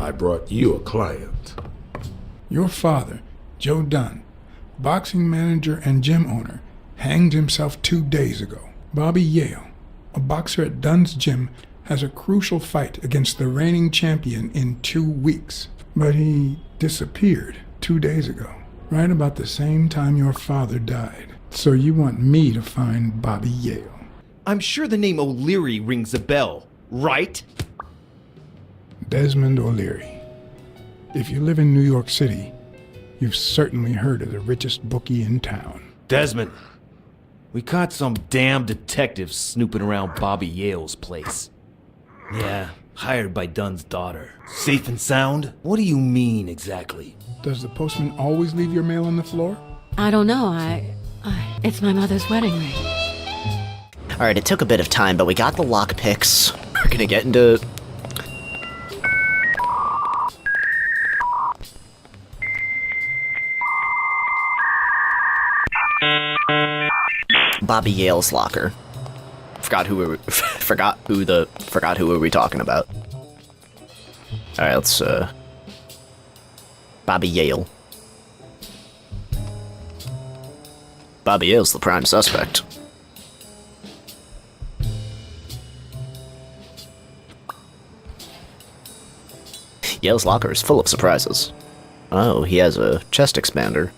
I brought you a client. Your father, Joe Dunn, boxing manager and gym owner, hanged himself 2 days ago. Bobby Yail, a boxer at Dunn's gym, has a crucial fight against the reigning champion in 2 weeks. But he disappeared 2 days ago, right about the same time your father died. So you want me to find Bobby Yail? I'm sure the name O'Leary rings a bell, right? Desmond O'Leary. If you live in New York City, you've certainly heard of the richest bookie in town. Desmond, we caught some damn detectives snooping around Bobby Yail's place. Yeah, hired by Dunn's daughter. Safe and sound? What do you mean, exactly? Does the postman always leave your mail on the floor? I don't know, it's my mother's wedding ring. Alright, it took a bit of time, but we got the lockpicks. We're gonna get into... Bobby Yail's locker. Forgot who were we talking about. Alright, let's, Bobby Yail. Bobby Yail's the prime suspect. Yail's locker is full of surprises. Oh, he has a chest expander.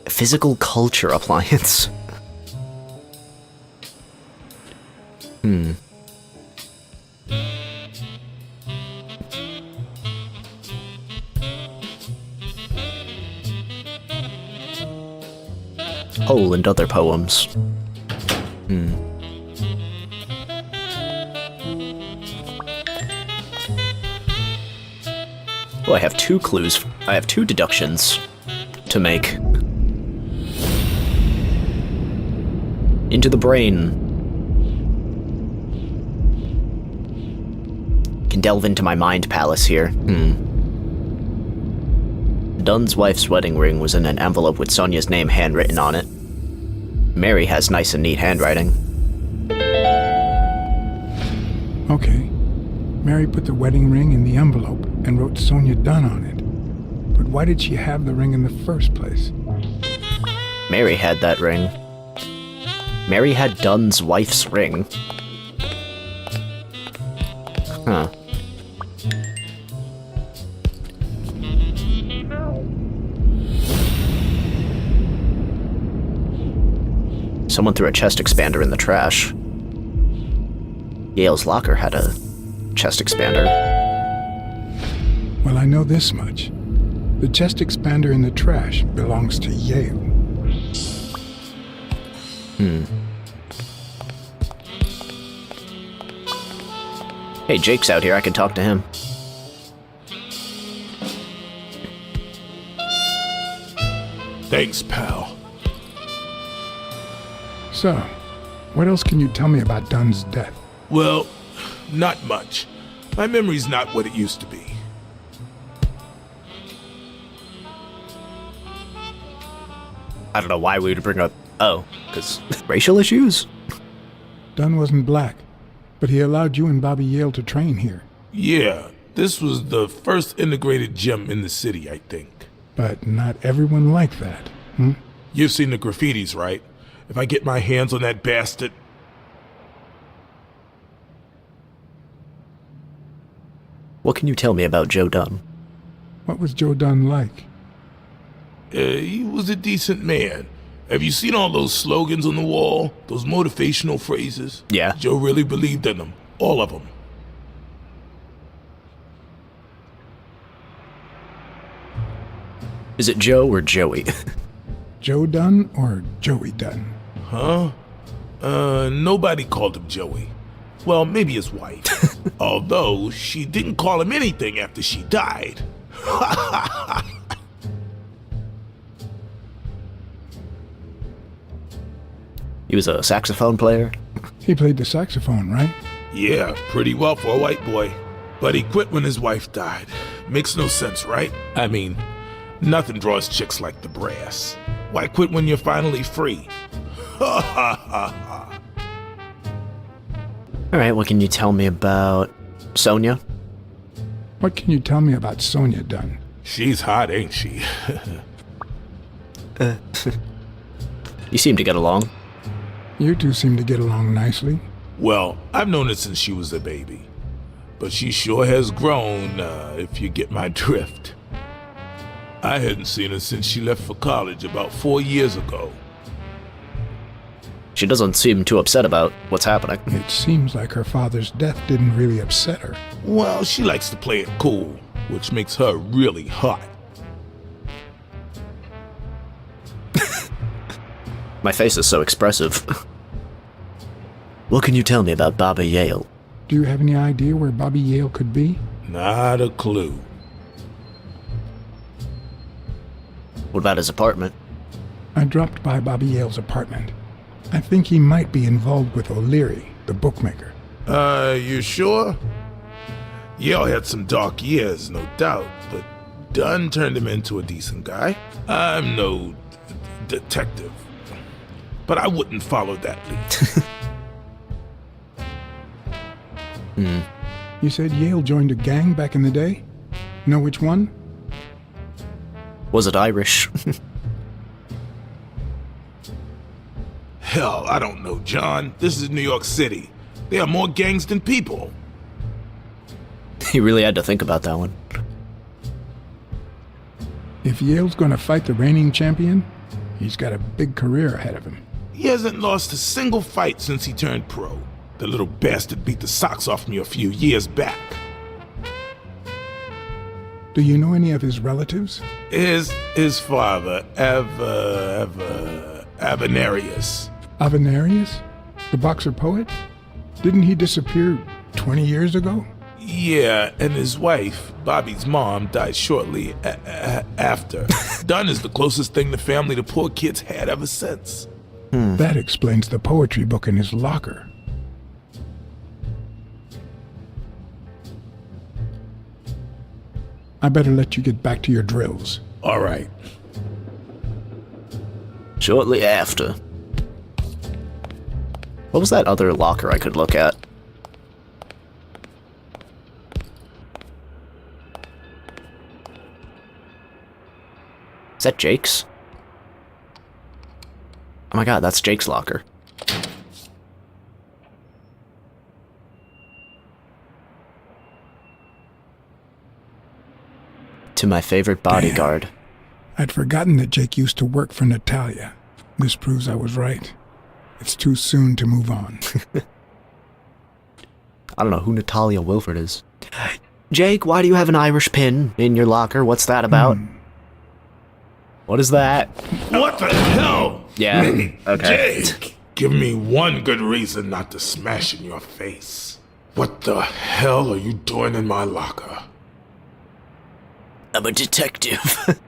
Physical culture appliance. Hole and other poems. Oh, I have 2 clues. I have 2 deductions to make. Into the brain. Can delve into my mind palace here. Dunn's wife's wedding ring was in an envelope with Sonia's name handwritten on it. Mary has nice and neat handwriting. Okay. Mary put the wedding ring in the envelope and wrote Sonia Dunn on it. But why did she have the ring in the first place? Mary had that ring. Mary had Dunn's wife's ring. Huh. Someone threw a chest expander in the trash. Yail's locker had a chest expander. Well, I know this much. The chest expander in the trash belongs to Yail. Hey, Jake's out here. I can talk to him. Thanks, pal. So, what else can you tell me about Dunn's death? Well, not much. My memory's not what it used to be. I don't know why we would bring up... Oh, because racial issues? Dunn wasn't black, but he allowed you and Bobby Yail to train here. Yeah, this was the first integrated gym in the city, I think. But not everyone liked that, You've seen the graffitis, right? If I get my hands on that bastard... What can you tell me about Joe Dunn? What was Joe Dunn like? He was a decent man. Have you seen all those slogans on the wall? Those motivational phrases? Yeah. Joe really believed in them. All of them. Is it Joe or Joey? Joe Dunn or Joey Dunn? Huh? Nobody called him Joey. Well, maybe his wife. Although, she didn't call him anything after she died. He was a saxophone player? He played the saxophone, right? Yeah, pretty well for a white boy. But he quit when his wife died. Makes no sense, right? I mean, nothing draws chicks like the brass. Why quit when you're finally free? Ha ha ha ha. Alright, what can you tell me about Sonia? What can you tell me about Sonia Dunn? She's hot, ain't she? You seem to get along. You two seem to get along nicely. Well, I've known her since she was a baby. But she sure has grown, if you get my drift. I hadn't seen her since she left for college about 4 years ago. She doesn't seem too upset about what's happening. It seems like her father's death didn't really upset her. Well, she likes to play it cool, which makes her really hot. My face is so expressive. What can you tell me about Bobby Yail? Do you have any idea where Bobby Yail could be? Not a clue. Hmm. What about his apartment? I dropped by Bobby Yale's apartment. I think he might be involved with O'Leary, the bookmaker. You sure? Yail had some dark years, no doubt, but Dunn turned him into a decent guy. I'm no detective, but I wouldn't follow that lead. You said Yale joined a gang back in the day? Know which one? Was it Irish? Hell, I don't know, John. This is New York City. There are more gangs than people. He really had to think about that one. If Yale's gonna fight the reigning champion, he's got a big career ahead of him. He hasn't lost a single fight since he turned pro. The little bastard beat the socks off me a few years back. Do you know any of his relatives? His father, Avenarius. Avenarius? The boxer poet? Didn't he disappear 20 years ago? Yeah, and his wife, Bobby's mom, died shortly after. Dunn is the closest thing the family the poor kids had ever since. That explains the poetry book in his locker. I better let you get back to your drills. All right. Shortly after. What was that other locker I could look at? Is that Jake's? Oh my god, that's Jake's locker. To my favorite bodyguard. I'd forgotten that Jake used to work for Natalia. This proves I was right. It's too soon to move on. I don't know who Natalia Wilford is. Jake, why do you have an Irish pin in your locker? What's that about? What is that? What the hell? Yeah, okay. Jake, give me one good reason not to smash in your face. What the hell are you doing in my locker? I'm a detective.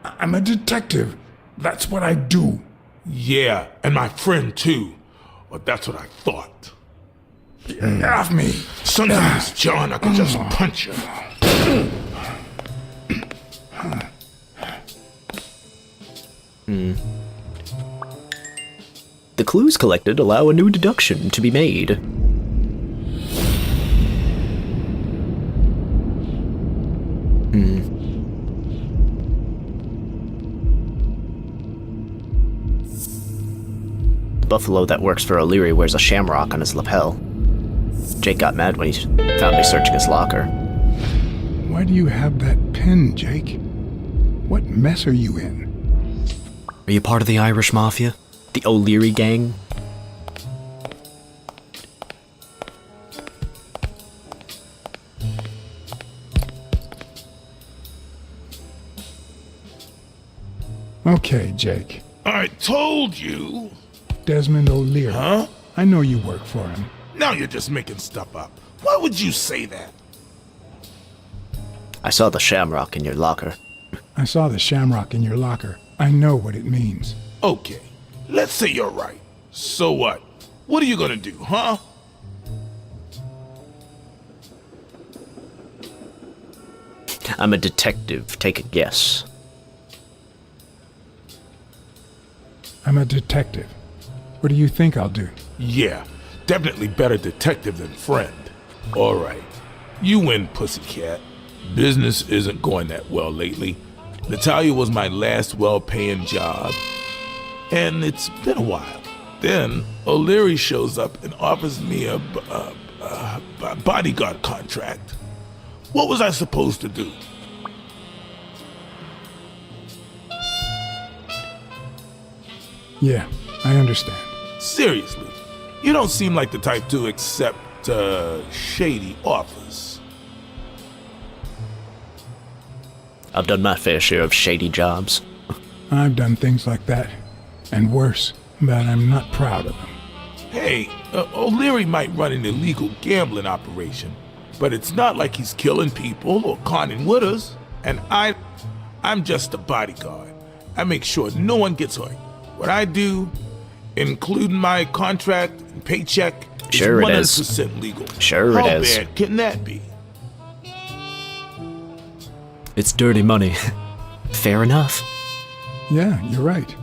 I'm a detective. That's what I do. Yeah, and my friend too. Well, that's what I thought. Get off me. Sometimes, John, I could just punch you. The clues collected allow a new deduction to be made. The buffalo that works for O'Leary wears a shamrock on his lapel. Jake got mad when he found me searching his locker. Why do you have that pen, Jake? What mess are you in? Are you part of the Irish Mafia? The O'Leary gang? Okay, Jake. I told you. Desmond O'Leary. Huh? I know you work for him. Now you're just making stuff up. Why would you say that? I saw the shamrock in your locker. I saw the shamrock in your locker. I know what it means. Okay, let's say you're right. So what? What are you gonna do, huh? I'm a detective. Take a guess. I'm a detective. What do you think I'll do? Yeah, definitely better detective than friend. All right, you win, pussycat. Business isn't going that well lately. Natalia was my last well-paying job, and it's been a while. Then O'Leary shows up and offers me a bodyguard contract. What was I supposed to do? Yeah, I understand. Seriously, you don't seem like the type to accept shady offers. I've done my fair share of shady jobs. I've done things like that, and worse, but I'm not proud of them. Hey, O'Leary might run an illegal gambling operation, but it's not like he's killing people or conning widows. And I'm just a bodyguard. I make sure no one gets hurt. What I do, including my contract and paycheck, Sure it is is. 100% legal. Sure How it is. bad can that be? It's dirty money. Fair enough. Yeah, you're right.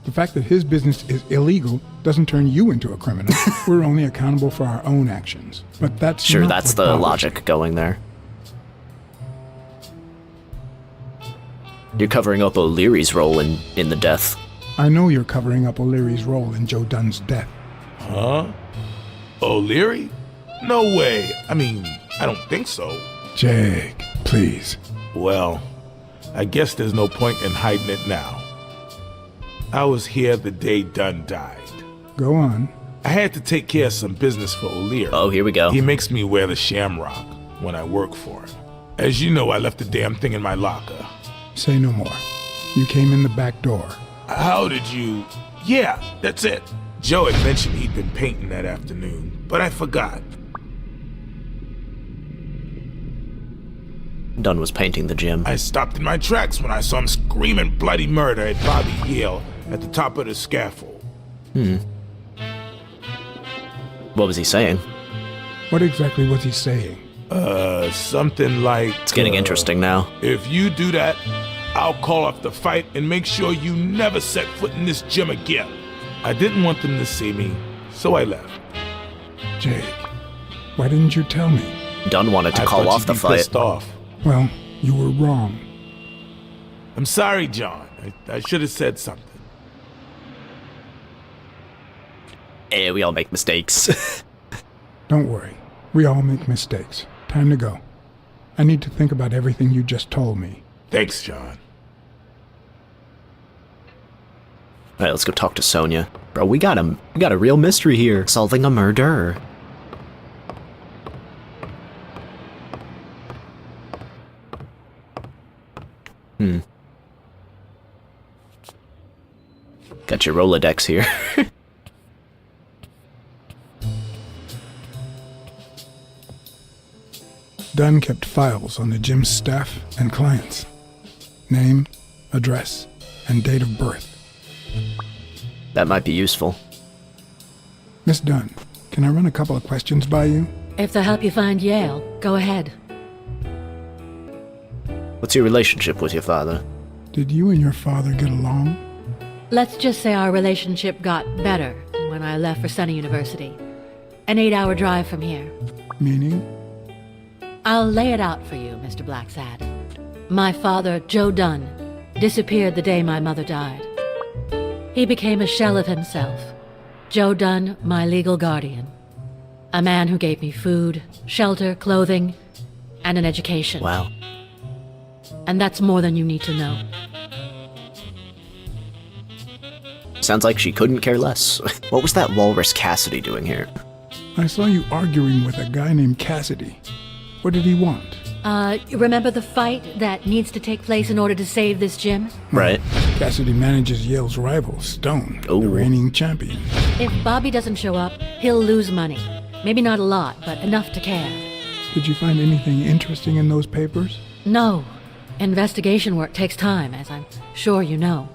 The fact that his business is illegal doesn't turn you into a criminal. We're only accountable for our own actions. But that's Sure, not that's what the bothers logic going there. You're covering up O'Leary's role in the death. I know you're covering up O'Leary's role in Joe Dunn's death. Huh? O'Leary? No way. I mean, I don't think so. Jake, please. Well, I guess there's no point in hiding it now. I was here the day Dunn died. Go on. I had to take care of some business for O'Leary. Oh, here we go. He makes me wear the shamrock when I work for him. As you know, I left the damn thing in my locker. Say no more. You came in the back door. How did you... Yeah, that's it. Joe had mentioned he'd been painting that afternoon, but I forgot. Dunn was painting the gym. I stopped in my tracks when I saw him screaming bloody murder at Bobby Yail at the top of the scaffold. What was he saying? What exactly was he saying? Something like... It's getting interesting now. If you do that, I'll call off the fight and make sure you never set foot in this gym again. I didn't want them to see me, so I left. Jake, why didn't you tell me? Dunn wanted to I call thought off you'd the be fight. pissed off. Well, you were wrong. I'm sorry, John. I should have said something. We all make mistakes. Don't worry. We all make mistakes. Time to go. I need to think about everything you just told me. Thanks, John. Alright, let's go talk to Sonia. Bro, we got a real mystery here. Solving a murder. Got your Rolodex here. Dunn kept files on the gym's staff and clients. Name, address, and date of birth. That might be useful. Miss Dunn, can I run a couple of questions by you? If they'll help you find Yail, go ahead. What's your relationship with your father? Did you and your father get along? Let's just say our relationship got better when I left for Sunny University. An 8-hour drive from here. Meaning? I'll lay it out for you, Mr. Blacksad. My father, Joe Dunn, disappeared the day my mother died. He became a shell of himself. Joe Dunn, my legal guardian. A man who gave me food, shelter, clothing, and an education. Wow. And that's more than you need to know. Sounds like she couldn't care less. What was that walrus Cassidy doing here? I saw you arguing with a guy named Cassidy. What did he want? You remember the fight that needs to take place in order to save this gym? Right. Cassidy manages Yale's rival, Stone, Ooh. the reigning champion. If Bobby doesn't show up, he'll lose money. Maybe not a lot, but enough to care. Did you find anything interesting in those papers? No. Investigation work takes time, as I'm sure you know.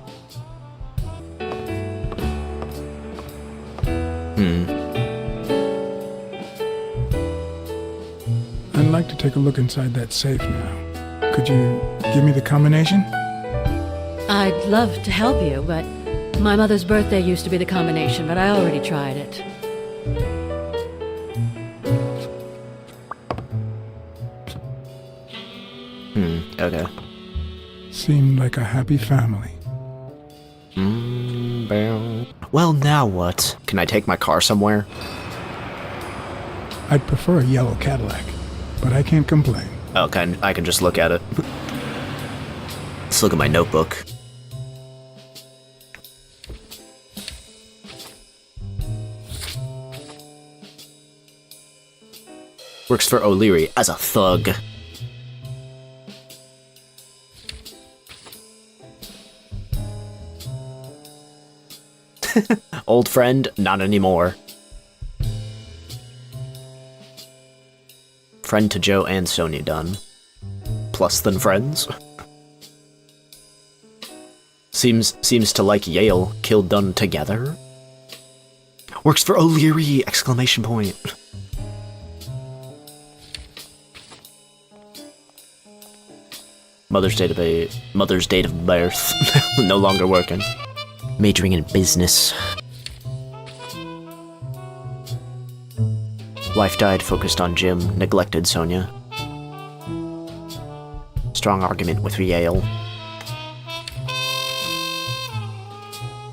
I'd like to take a look inside that safe now. Could you give me the combination? I'd love to help you, but my mother's birthday used to be the combination, but I already tried it. Okay. Seemed like a happy family. Well, now what? Can I take my car somewhere? I'd prefer a yellow Cadillac, but I can't complain. Okay, I can just look at it. Let's look at my notebook. Works for O'Leary as a thug. Old friend, not anymore. Friend to Joe and Sonia Dunn. Plus than friends. Seems to like Yail. Killed Dunn together. Works for O'Leary! Exclamation point. Mother's date of birth. No longer working. Majoring in business. Wife died, focused on Jim, neglected Sonia. Strong argument with Yail.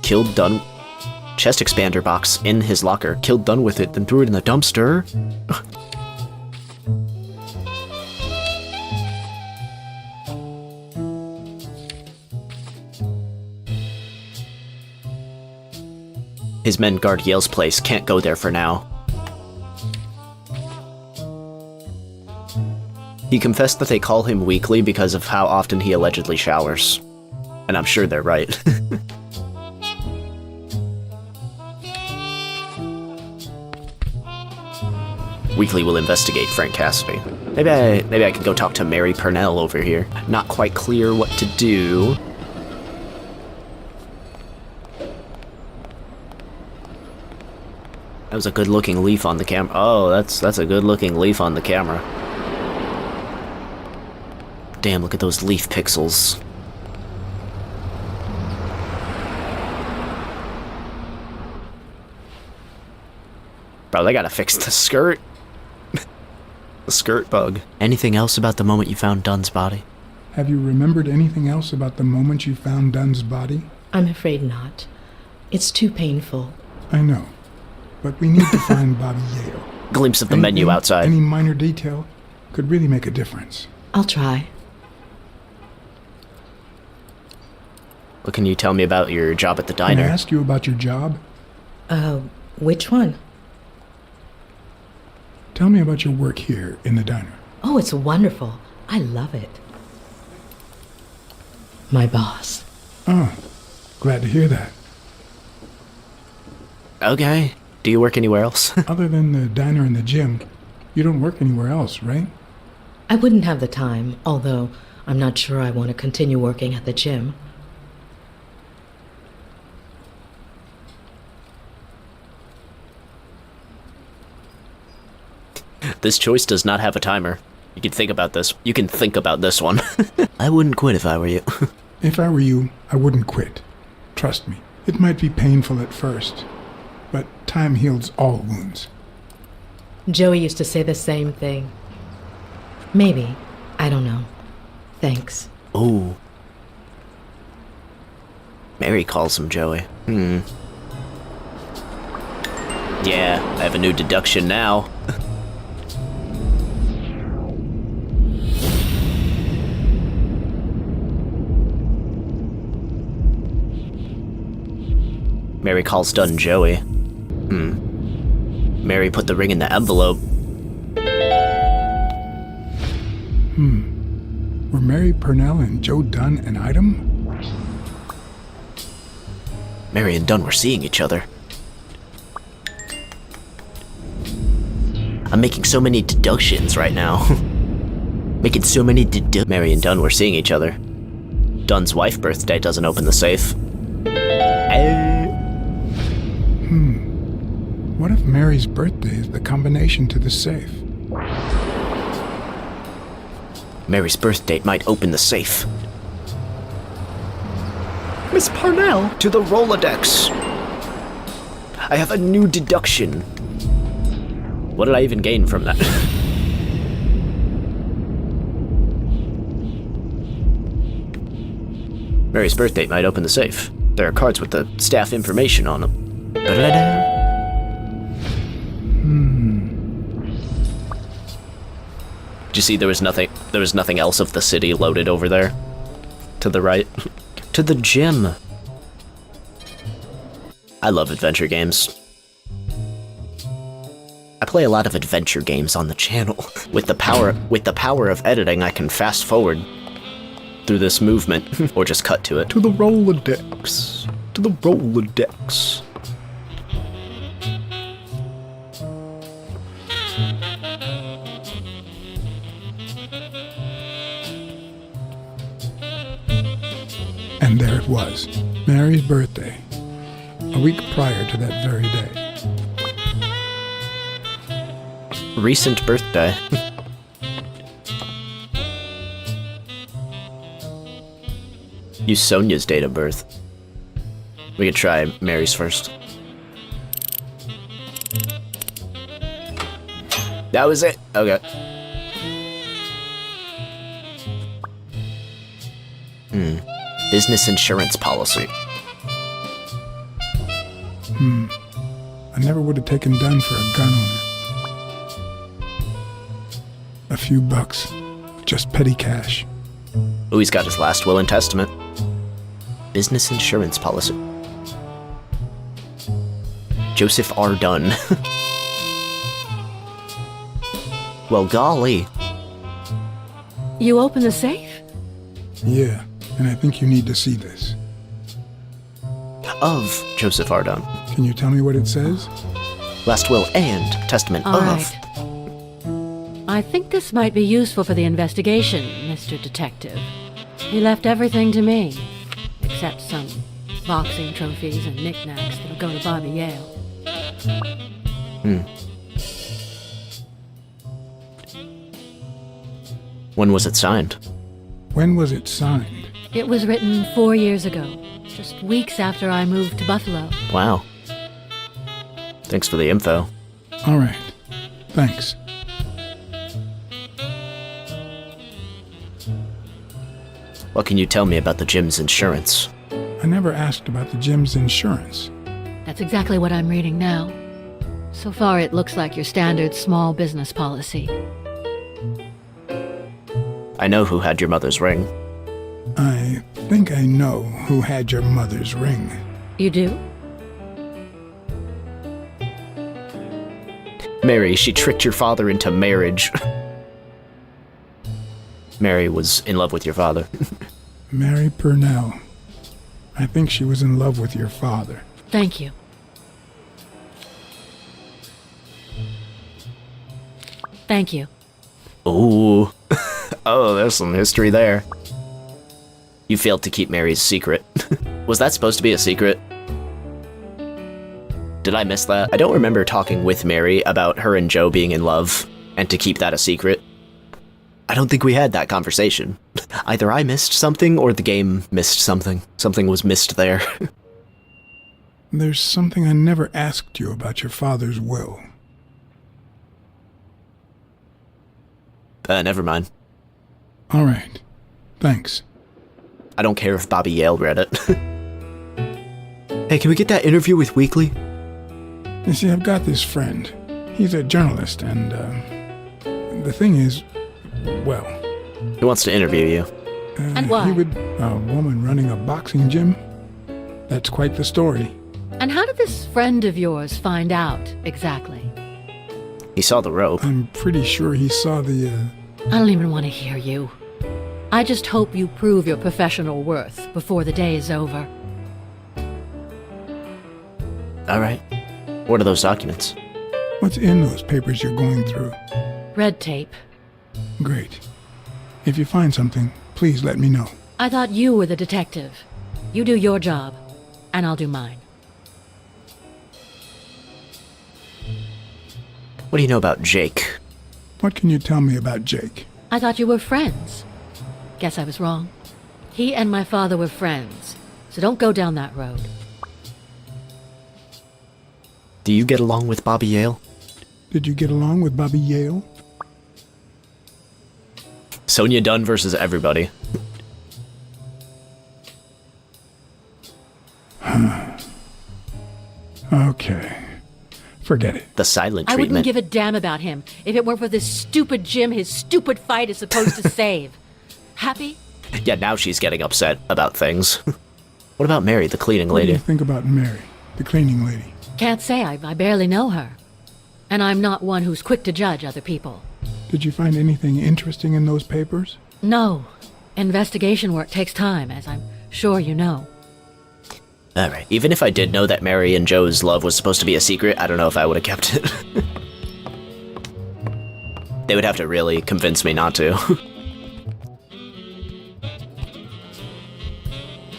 Killed Dunn. Chest expander box in his locker. Killed Dunn with it, then threw it in the dumpster. His men guard Yail's place, can't go there for now. He confessed that they call him weekly because of how often he allegedly showers. And I'm sure they're right. Weekly will investigate Frank Cassidy. Maybe I can go talk to Mary Purnell over here. Not quite clear what to do. That was a good-looking leaf on the camera. Oh, that's a good-looking leaf on the camera. Damn, look at those leaf pixels. Bro, they gotta fix the skirt. The skirt bug. Anything else about the moment you found Dunn's body? Have you remembered anything else about the moment you found Dunn's body? I'm afraid not. It's too painful. I know. But we need to find Bobby Yail. Glimpse of the menu outside. Any minor detail could really make a difference. I'll try. What can you tell me about your job at the diner? Can I ask you about your job? Which one? Tell me about your work here in the diner. Oh, it's wonderful. I love it. My boss. Oh, glad to hear that. Okay. Do you work anywhere else? Other than the diner and the gym, you don't work anywhere else, right? I wouldn't have the time, although I'm not sure I want to continue working at the gym. This choice does not have a timer. You can think about this. You can think about this one. I wouldn't quit if I were you. If I were you, I wouldn't quit. Trust me, it might be painful at first, but time heals all wounds. Joey used to say the same thing. Maybe. I don't know. Thanks. Oh. Mary calls him Joey. Yeah, I have a new deduction now. Mary calls Dunn Joey. Mary put the ring in the envelope. Were Mary Purnell and Joe Dunn an item? Mary and Dunn were seeing each other. I'm making so many deductions right now. Making so many Mary and Dunn were seeing each other. Dunn's wife's birthday doesn't open the safe. What if Mary's birthday is the combination to the safe? Mary's birth date might open the safe. Miss Parnell, to the Rolodex. I have a new deduction. What did I even gain from that? Mary's birthday might open the safe. There are cards with the staff information on them. Ba-da-da. Did you see there was nothing else of the city loaded over there? To the right? To the gym. I love adventure games. I play a lot of adventure games on the channel. With the power of editing, I can fast forward through this movement, or just cut to it. To the Rolodex. To the Rolodex. And there it was, Mary's birthday, a week prior to that very day. Recent birthday. Use Sonia's date of birth. We could try Mary's first. That was it. Okay. Business insurance policy. I never would have taken Dunn for a gun owner. A few bucks. Just petty cash. Oh, he's got his last will and testament. Business insurance policy. Joseph R. Dunn. Well, golly. You open the safe? Yeah, and I think you need to see this. Of Joseph R. Dunn. Can you tell me what it says? Last will and testament All of. right. I think this might be useful for the investigation, Mr. Detective. He left everything to me, except some boxing trophies and knickknacks that'll go to Bobby Yail. When was it signed? When was it signed? It was written 4 years ago, just weeks after I moved to Buffalo. Wow. Thanks for the info. All right. Thanks. What can you tell me about the gym's insurance? I never asked about the gym's insurance. That's exactly what I'm reading now. So far, it looks like your standard small business policy. I know who had your mother's ring. I think I know who had your mother's ring. You do? Mary, she tricked your father into marriage. Mary was in love with your father. Mary Purnell. I think she was in love with your father. Thank you. Thank you. Ooh. Oh, there's some history there. You failed to keep Mary's secret. Was that supposed to be a secret? Did I miss that? I don't remember talking with Mary about her and Joe being in love, and to keep that a secret. I don't think we had that conversation. Either I missed something, or the game missed something. Something was missed there. There's something I never asked you about your father's will. Never mind. All right. Thanks. I don't care if Bobby Yail read it. Hey, can we get that interview with Weekly? You see, I've got this friend. He's a journalist, and, the thing is, well... He wants to interview you. And why? A woman running a boxing gym? That's quite the story. And how did this friend of yours find out, exactly? He saw the rope. I'm pretty sure he saw the, I don't even want to hear you. I just hope you prove your professional worth before the day is over. All right. What are those documents? What's in those papers you're going through? Red tape. Great. If you find something, please let me know. I thought you were the detective. You do your job, and I'll do mine. What do you know about Jake? What can you tell me about Jake? I thought you were friends. Guess I was wrong. He and my father were friends, so don't go down that road. Do you get along with Bobby Yail? Did you get along with Bobby Yail? Sonia Dunn versus everybody. Okay. Forget it. The silent I treatment. wouldn't give a damn about him if it weren't for this stupid Jim his stupid fight is supposed to save. Happy? Yeah, now she's getting upset about things. What about Mary, the cleaning What do lady? you think about Mary, the cleaning lady? Can't say. I barely know her. And I'm not one who's quick to judge other people. Did you find anything interesting in those papers? No. Investigation work takes time, as I'm sure you know. Alright, even if I did know that Mary and Joe's love was supposed to be a secret, I don't know if I would have kept it. They would have to really convince me not to.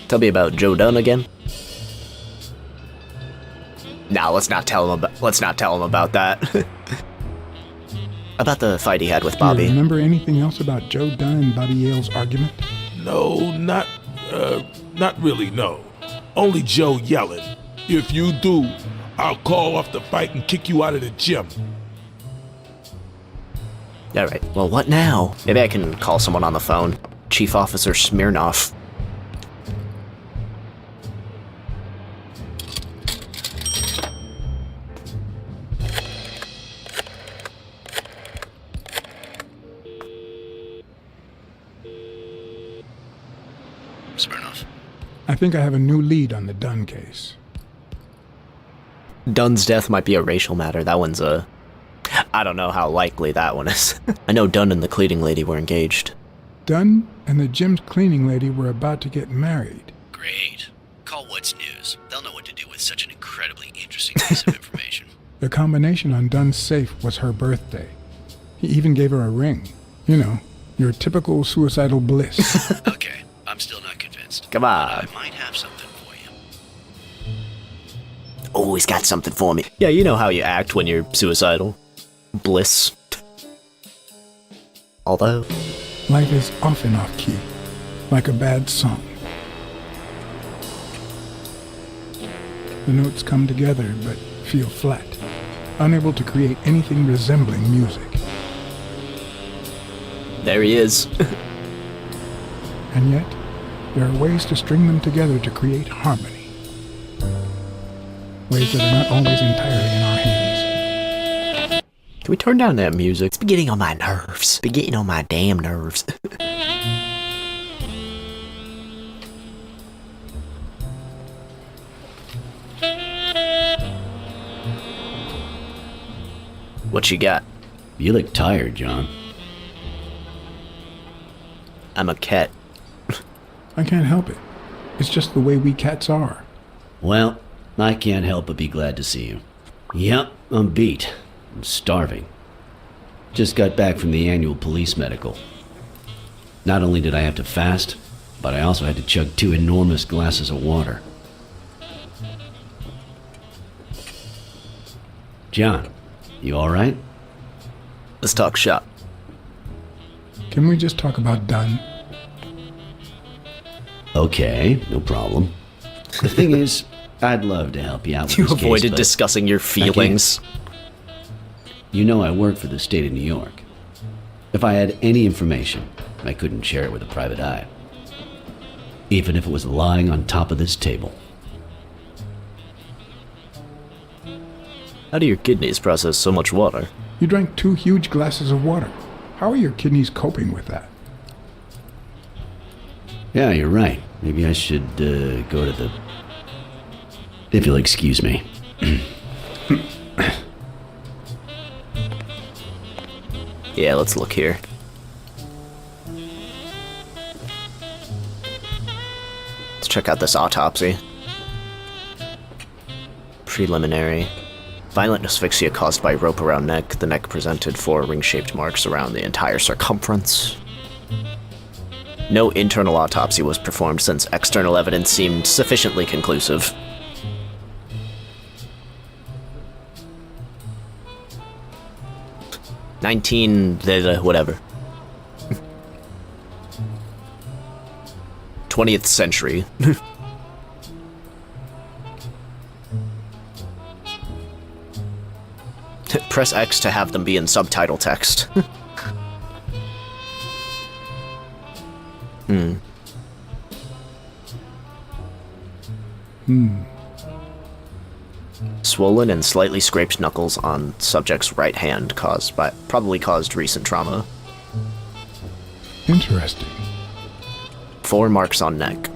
Tell me about Joe Dunn again. Nah, let's not tell him about that. About the fight he had with Do Bobby. you remember anything else about Joe Dunn and Bobby Yale's argument? No, not really, no. Only Joe yelling. If you do, I'll call off the fight and kick you out of the gym. Alright, well, what now? Maybe I can call someone on the phone. Chief Officer Smirnoff. Smirnoff. I think I have a new lead on the Dunn case. Dunn's death might be a racial matter. That one's a... I don't know how likely that one is. I know Dunn and the cleaning lady were engaged. Dunn and the gym's cleaning lady were about to get married. Great. Call What's News. They'll know what to do with such an incredibly interesting piece of information. The combination on Dunn's safe was her birthday. He even gave her a ring. You know, your typical suicidal bliss. Okay, I'm still not convinced. Come on. But I might have something for you. Oh, he's got something for me. Yeah, you know how you act when you're suicidal. Bliss. Although... Life is often off key, like a bad song. The notes come together but feel flat, unable to create anything resembling music. There he is. And yet, there are ways to string them together to create harmony. Ways that are not always entirely in our hands. Can we turn down that music? It's beginning on my nerves. Beginning on my damn nerves. What you got? You look tired, John. I'm a cat. I can't help it. It's just the way we cats are. Well, I can't help but be glad to see you. Yep, I'm beat. I'm starving. Just got back from the annual police medical. Not only did I have to fast, but I also had to chug 2 enormous glasses of water. John, you alright? Let's talk shop. Can we just talk about Dunn? Okay, no problem. The thing is, I'd love to help you out with You this case, avoided but discussing your feelings. you know I work for the state of New York. If I had any information, I couldn't share it with a private eye. Even if it was lying on top of this table. How do your kidneys process so much water? You drank 2 huge glasses of water. How are your kidneys coping with that? Yeah, you're right. Maybe I should go to the... If you'll excuse me. Yeah, let's look here. Let's check out this autopsy. Preliminary. Violent asphyxia caused by rope around neck. The neck presented 4 ring-shaped marks around the entire circumference. No internal autopsy was performed since external evidence seemed sufficiently conclusive. Whatever. 20th century. Press X to have them be in subtitle text. Swollen and slightly scraped knuckles on subject's right hand probably caused recent trauma. Interesting. 4 marks on neck.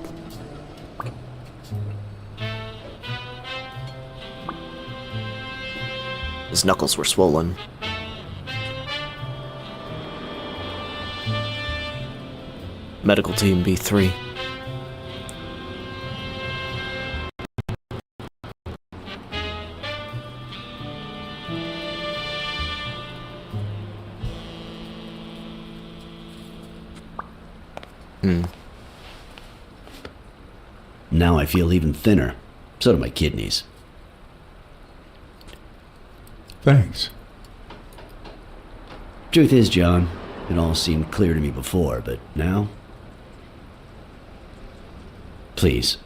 His knuckles were swollen. Medical team B3. Now I feel even thinner. So do my kidneys. Thanks. Truth is, John, it all seemed clear to me before, but now? Please,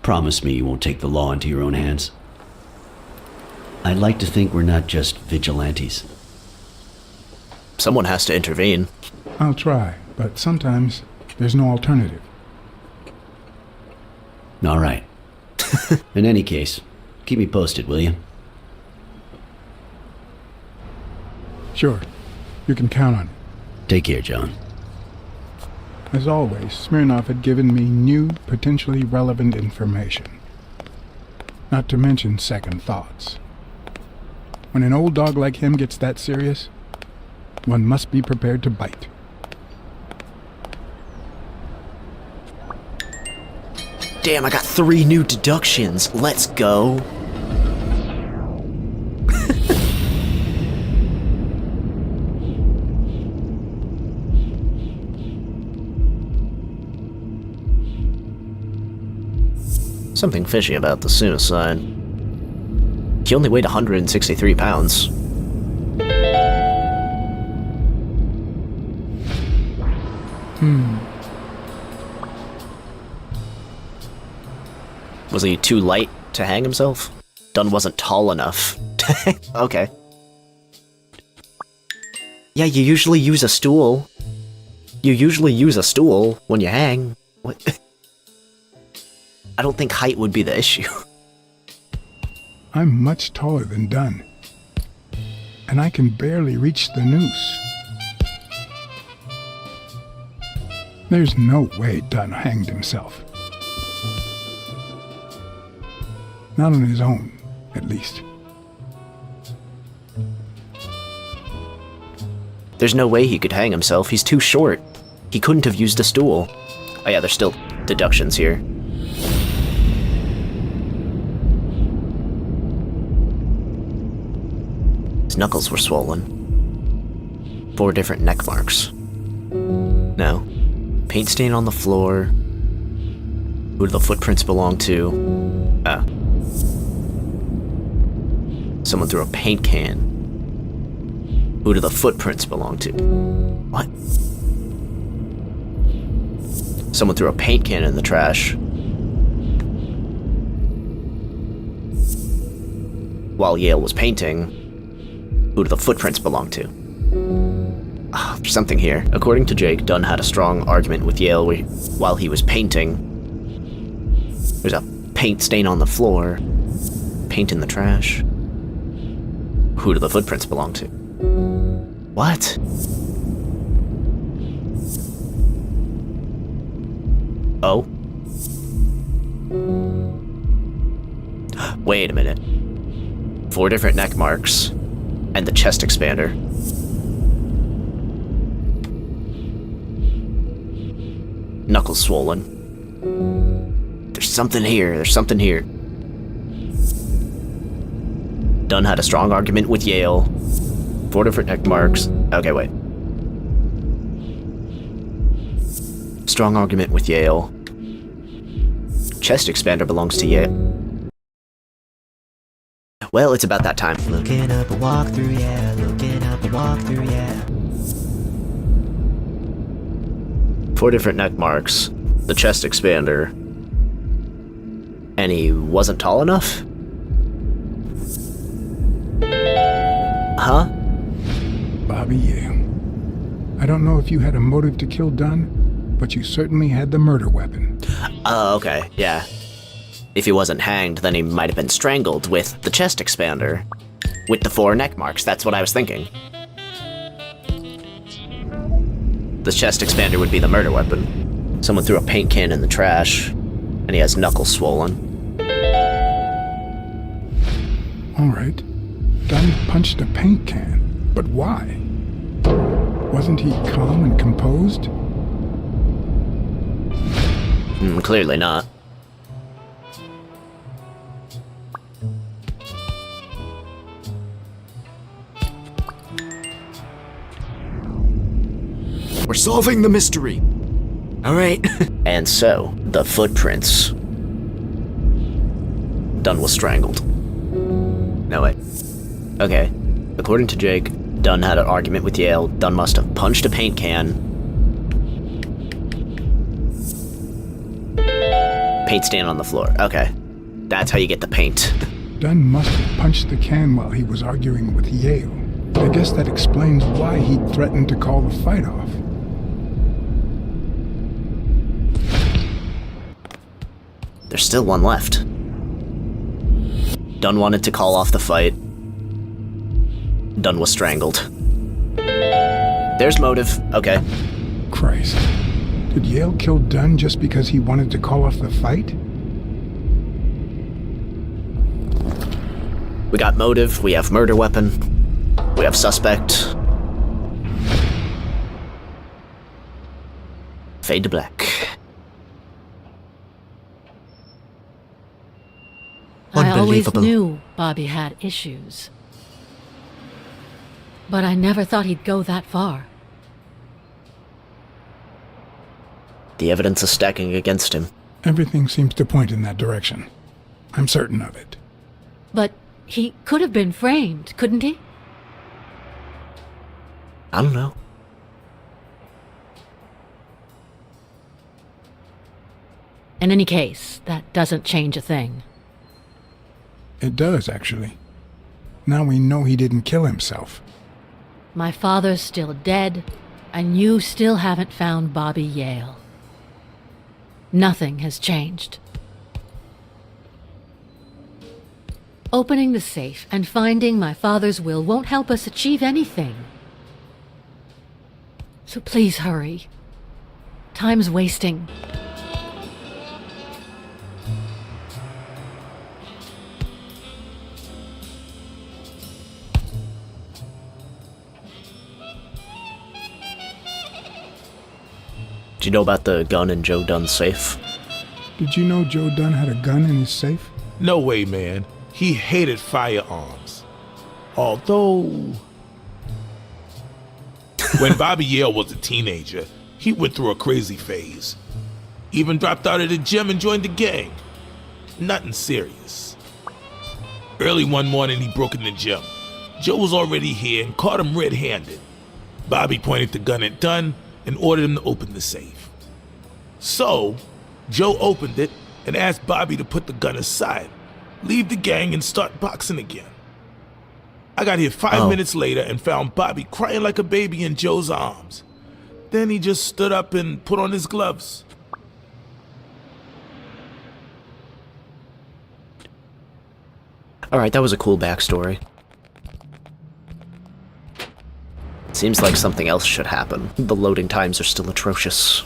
promise me you won't take the law into your own hands. I'd like to think we're not just vigilantes. Someone has to intervene. I'll try, but sometimes there's no alternative. All right. In any case, keep me posted, will you? Sure, you can count on it. Take care, John. As always, Smirnov had given me new, potentially relevant information. Not to mention second thoughts. When an old dog like him gets that serious, one must be prepared to bite. Damn, I got 3 new deductions. Let's go. Something fishy about the suicide. He only weighed 163 pounds. Was he too light to hang himself? Dunn wasn't tall enough. Okay. Yeah, you usually use a stool. You usually use a stool when you hang. What? I don't think height would be the issue. I'm much taller than Dunn, and I can barely reach the noose. There's no way Dunn hanged himself. Not on his own, at least. There's no way he could hang himself. He's too short. He couldn't have used a stool. Oh yeah, there's still deductions here. His knuckles were swollen. 4 different neck marks. No. Paint stain on the floor. Who do the footprints belong to? Ah. Someone threw a paint can. Who do the footprints belong to? What? Someone threw a paint can in the trash. While Yail was painting, who do the footprints belong to? There's something here. According to Jake, Dunn had a strong argument with Yail while he was painting. There's a paint stain on the floor. Paint in the trash. Who do the footprints belong to? What? Oh? Wait a minute. 4 different neck marks. And the chest expander. Knuckles swollen. There's something here. There's something here. Dunn had a strong argument with Yail. 4 different neck marks. Okay, wait. Strong argument with Yail. Chest expander belongs to Yail. Well, it's about that time. Looking up a walkthrough, yeah. Looking up a walkthrough, yeah. 4 different neck marks. The chest expander. And he wasn't tall enough? Huh? Bobby Yail. I don't know if you had a motive to kill Dunn, but you certainly had the murder weapon. Oh, okay, yeah. If he wasn't hanged, then he might have been strangled with the chest expander. With the 4 neck marks, that's what I was thinking. The chest expander would be the murder weapon. Someone threw a paint can in the trash, and he has knuckles swollen. Alright. Dunn punched a paint can, but why? Wasn't he calm and composed? Clearly not. We're solving the mystery. All right. And so, the footprints. Dunn was strangled. No, wait. Okay. According to Jake, Dunn had an argument with Yail. Dunn must have punched a paint can. Paint stain on the floor. Okay. That's how you get the paint. Dunn must have punched the can while he was arguing with Yail. I guess that explains why he threatened to call the fight off. There's still one left. Dunn wanted to call off the fight. Dunn was strangled. There's motive. Okay. Christ. Did Yail kill Dunn just because he wanted to call off the fight? We got motive, we have murder weapon, we have suspect. Fade to black. I always Unbelievable. knew Bobby had issues. But I never thought he'd go that far. The evidence is stacking against him. Everything seems to point in that direction. I'm certain of it. But he could have been framed, couldn't he? I don't know. In any case, that doesn't change a thing. It does, actually. Now we know he didn't kill himself. My father's still dead, and you still haven't found Bobby Yail. Nothing has changed. Opening the safe and finding my father's will won't help us achieve anything. So please hurry. Time's wasting. Do you know about the gun in Joe Dunn's safe? Did you know Joe Dunn had a gun in his safe? No way, man. He hated firearms. Although, when Bobby Yail was a teenager, he went through a crazy phase. Even dropped out of the gym and joined the gang. Nothing serious. Early one morning, he broke in the gym. Joe was already here and caught him red-handed. Bobby pointed the gun at Dunn and ordered him to open the safe. So, Joe opened it and asked Bobby to put the gun aside, leave the gang, and start boxing again. I got here 5 minutes later and found Bobby crying like a baby in Joe's arms. Then he just stood up and put on his gloves. Alright, that was a cool backstory. Seems like something else should happen. The loading times are still atrocious.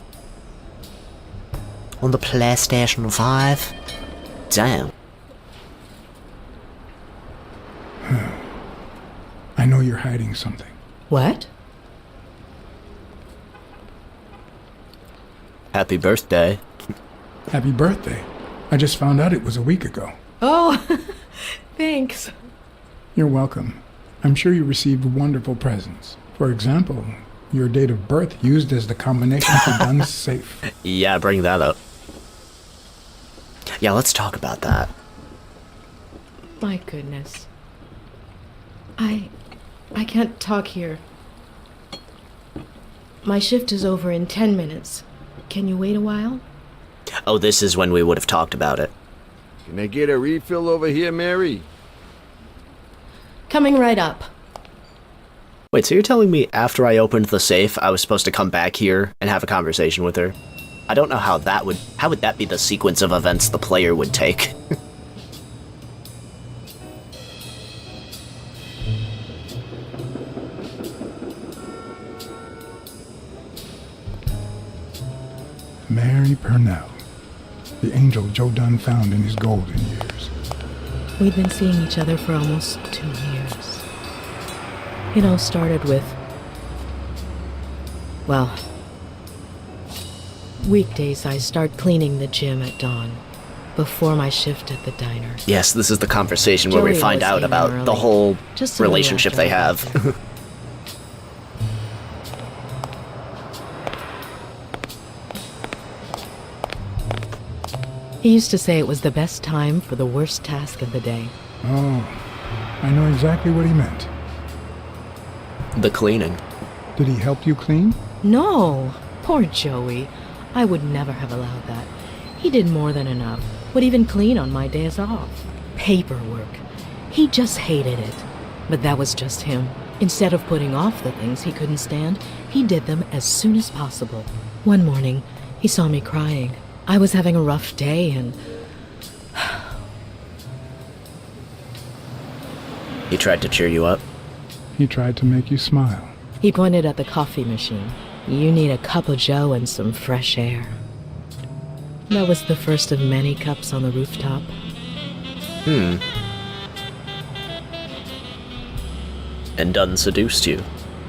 On the PlayStation 5? Damn. I know you're hiding something. What? Happy birthday. Happy birthday. I just found out it was a week ago. Oh, thanks. You're welcome. I'm sure you received wonderful presents. For example, your date of birth used as the combination for Dunn's safe. Yeah, bring that up. Yeah, let's talk about that. My goodness. I can't talk here. My shift is over in 10 minutes. Can you wait a while? Oh, this is when we would have talked about it. Can I get a refill over here, Mary? Coming right up. Wait, so you're telling me after I opened the safe, I was supposed to come back here and have a conversation with her? I don't know how would that be the sequence of events the player would take? Mary Purnell, the angel Joe Dunn found in his golden years. We'd been seeing each other for almost 2 years. It all started with, well, weekdays I start cleaning the gym at dawn, before my shift at the diner. Yes, this is the conversation where we Joey find always out came about early, the whole just a little relationship after they I got have. there. He used to say it was the best time for the worst task of the day. Oh, I know exactly what he meant. The cleaning. Did he help you clean? No, poor Joey. I would never have allowed that. He did more than enough. Would even clean on my days off. Paperwork. He just hated it. But that was just him. Instead of putting off the things he couldn't stand, he did them as soon as possible. One morning, he saw me crying. I was having a rough day and... He tried to cheer you up. He tried to make you smile. He pointed at the coffee machine. You need a cup of joe and some fresh air. That was the first of many cups on the rooftop. And Dunn seduced you.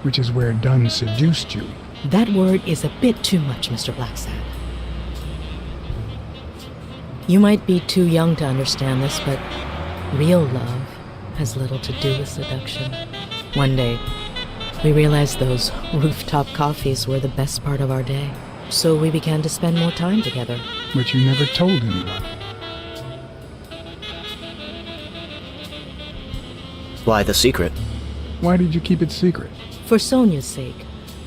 Which is where Dunn seduced you. That word is a bit too much, Mr. Blacksad. You might be too young to understand this, but real love has little to do with seduction. One day, we realized those rooftop coffees were the best part of our day. So we began to spend more time together. But you never told anyone. Why the secret? Why did you keep it secret? For Sonia's sake.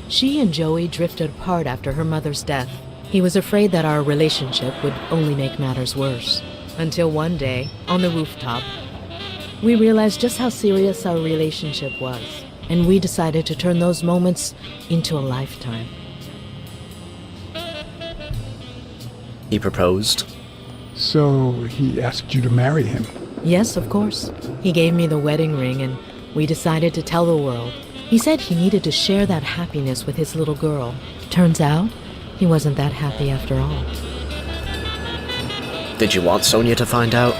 She and Joey drifted apart after her mother's death. He was afraid that our relationship would only make matters worse. Until one day, on the rooftop, we realized just how serious our relationship was. And we decided to turn those moments into a lifetime. He proposed? So he asked you to marry him? Yes, of course. He gave me the wedding ring and we decided to tell the world. He said he needed to share that happiness with his little girl. Turns out, he wasn't that happy after all. Did you want Sonia to find out?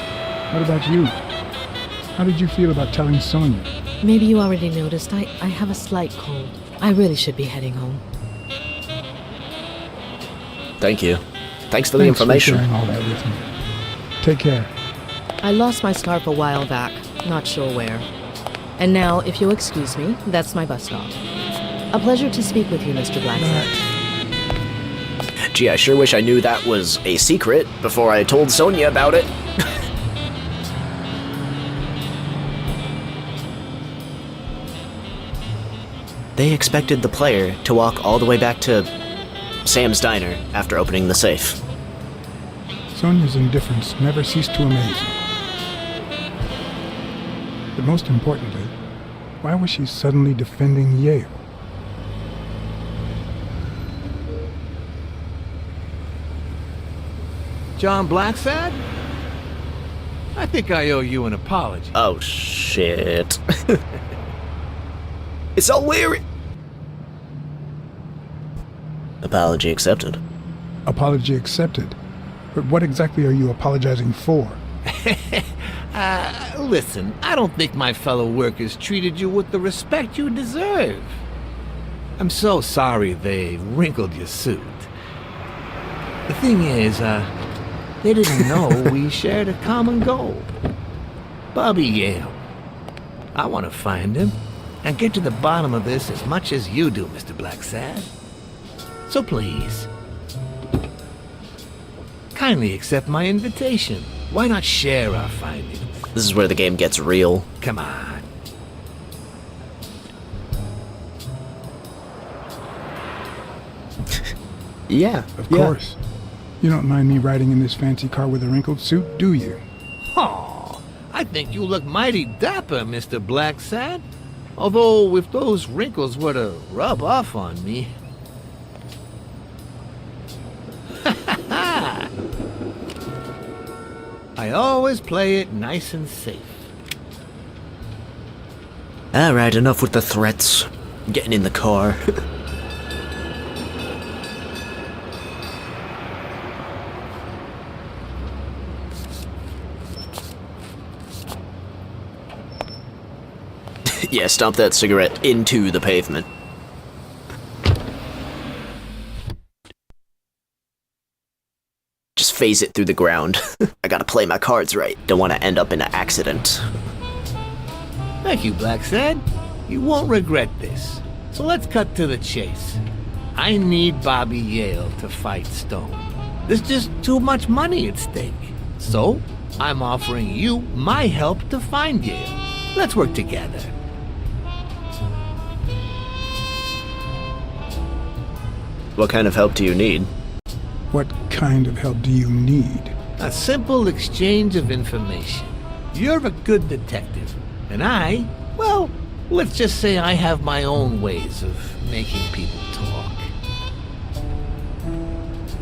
What about you? How did you feel about telling Sonia? Maybe you already noticed, I have a slight cold. I really should be heading home. Thank you. Thanks for the information. For sharing all that with me. Take care. I lost my scarf a while back, not sure where. And now, if you'll excuse me, that's my bus stop. A pleasure to speak with you, Mr. Blacksad. Gee, I sure wish I knew that was a secret before I told Sonia about it. They expected the player to walk all the way back to Sam's diner after opening the safe. Sonia's indifference never ceased to amaze me. But most importantly, why was she suddenly defending Yail? John Blacksad? I think I owe you an apology. Oh, shit. It's all weird. Apology accepted. Apology accepted. But what exactly are you apologizing for? Listen, I don't think my fellow workers treated you with the respect you deserve. I'm so sorry they wrinkled your suit. The thing is, they didn't know we shared a common goal. Bobby Yail. I want to find him and get to the bottom of this as much as you do, Mr. Blacksad. So please, kindly accept my invitation. Why not share our findings? This is where the game gets real. Come on. Yeah. Of course. You don't mind me riding in this fancy car with a wrinkled suit, do you? Oh, I think you look mighty dapper, Mr. Blacksad. Although, if those wrinkles were to rub off on me... I always play it nice and safe. Alright, enough with the threats. I'm getting in the car. Yeah, stomp that cigarette into the pavement. Just phase it through the ground. I gotta play my cards right. Don't want to end up in an accident. Thank you, Blacksad. You won't regret this. So let's cut to the chase. I need Bobby Yail to fight Stone. There's just too much money at stake. So, I'm offering you my help to find Yail. Let's work together. What kind of help do you need? What kind of help do you need? A simple exchange of information. You're a good detective, and well, let's just say I have my own ways of making people talk.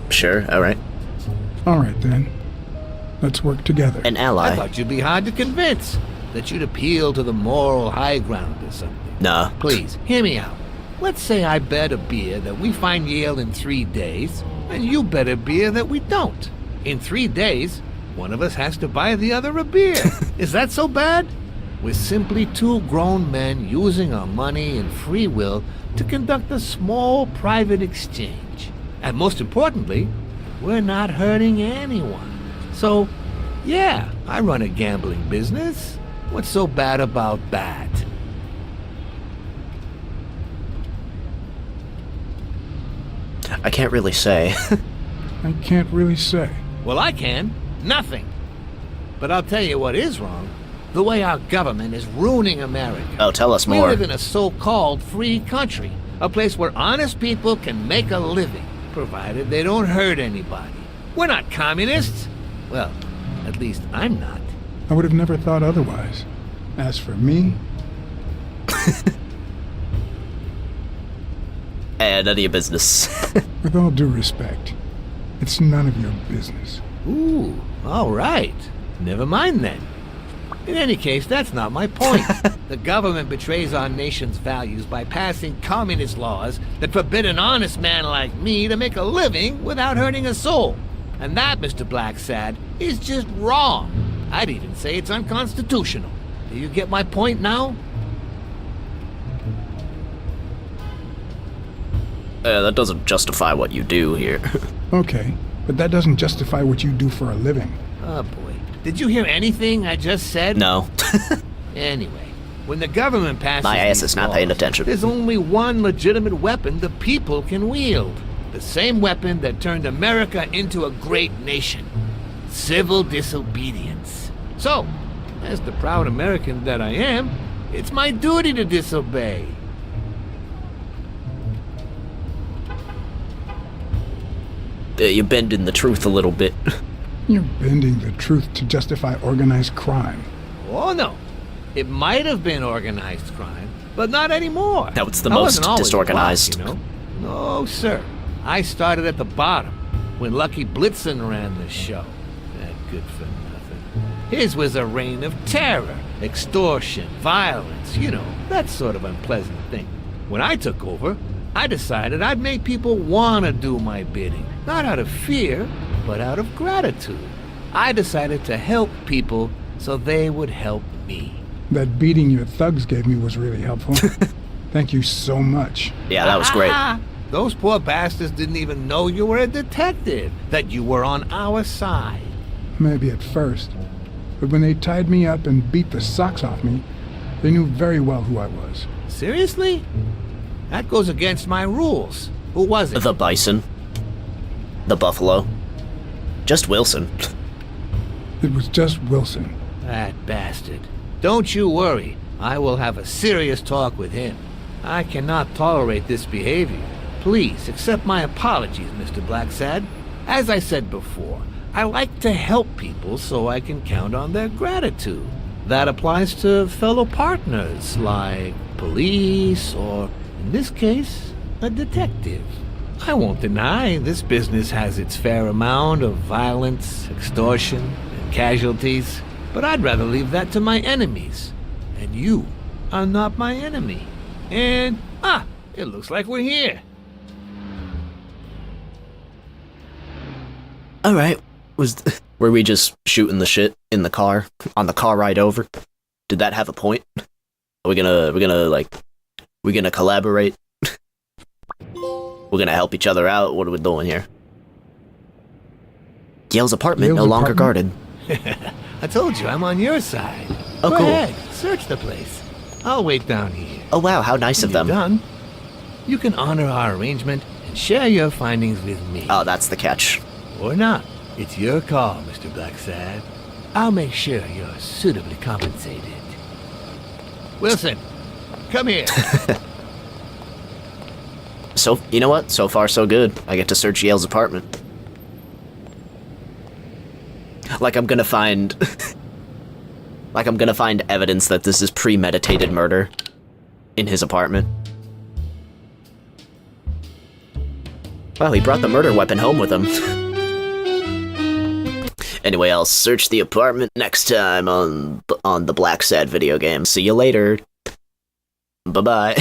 Sure, alright. Alright then. Let's work together. An ally? I thought you'd be hard to convince, that you'd appeal to the moral high ground or something. Nah. Please, hear me out. Let's say I bet a beer that we find Yail in 3 days, and you bet a beer that we don't. In 3 days, one of us has to buy the other a beer. Is that so bad? We're simply 2 grown men using our money and free will to conduct a small private exchange. And most importantly, we're not hurting anyone. So, yeah, I run a gambling business. What's so bad about that? I can't really say. I can't really say. Well, I can. Nothing. But I'll tell you what is wrong. The way our government is ruining America. Oh, tell us We more. live in a so-called free country. A place where honest people can make a living, provided they don't hurt anybody. We're not communists. Well, at least I'm not. I would have never thought otherwise. As for me, None of your business. with all due respect, it's none of your business. Ooh, all right. Never mind then. In any case, that's not my point. The government betrays our nation's values by passing communist laws that forbid an honest man like me to make a living without hurting a soul. And that, Mr. Blacksad, is just wrong. I'd even say it's unconstitutional. Do you get my point now? That doesn't justify what you do here. Okay, but that doesn't justify what you do for a living. Oh boy. Did you hear anything I just said? No. Anyway, when the government passes My ass these is not paying laws, attention. There's only one legitimate weapon the people can wield. The same weapon that turned America into a great nation. Civil disobedience. So, as the proud American that I am, it's my duty to disobey. You're bending the truth a little bit. You're bending the truth to justify organized crime. Oh no. It might have been organized crime, but not anymore. No, it's the I most wasn't always disorganized. black, you know? No, sir. I started at the bottom, when Lucky Blitzen ran the show. That good for nothing. His was a reign of terror, extortion, violence, you know, that sort of unpleasant thing. When I took over, I decided I'd make people want to do my bidding. Not out of fear, but out of gratitude. I decided to help people so they would help me. That beating your thugs gave me was really helpful. Thank you so much. Yeah, that was great. Those poor bastards didn't even know you were a detective, that you were on our side. Maybe at first. But when they tied me up and beat the socks off me, they knew very well who I was. Seriously? That goes against my rules. Who was it? The bison. The buffalo. Just Wilson. It was just Wilson. That bastard. Don't you worry. I will have a serious talk with him. I cannot tolerate this behavior. Please accept my apologies, Mr. Blacksad. As I said before, I like to help people so I can count on their gratitude. That applies to fellow partners like police or, in this case, a detective. I won't deny this business has its fair amount of violence, extortion, and casualties, but I'd rather leave that to my enemies. And you are not my enemy. And, it looks like we're here. Alright, were we just shooting the shit in the car, on the car ride over? Did that have a point? Are we gonna collaborate? We're gonna help each other out? What are we doing here? Yail's apartment Yail's no longer apartment? guarded. I told you, I'm on your side. Oh, Go cool. ahead, search the place. I'll wait down here. Oh wow, how nice of When you're them. done, you can honor our arrangement and share your findings with me. Oh, that's the catch. Or not. It's your call, Mr. Blacksad. I'll make sure you're suitably compensated. Wilson, come here. So, you know what? So far, so good. I get to search Yail's apartment. Like I'm gonna find... like I'm gonna find evidence that this is premeditated murder in his apartment. Well, he brought the murder weapon home with him. Anyway, I'll search the apartment next time on the Blacksad video game. See you later. Bye-bye.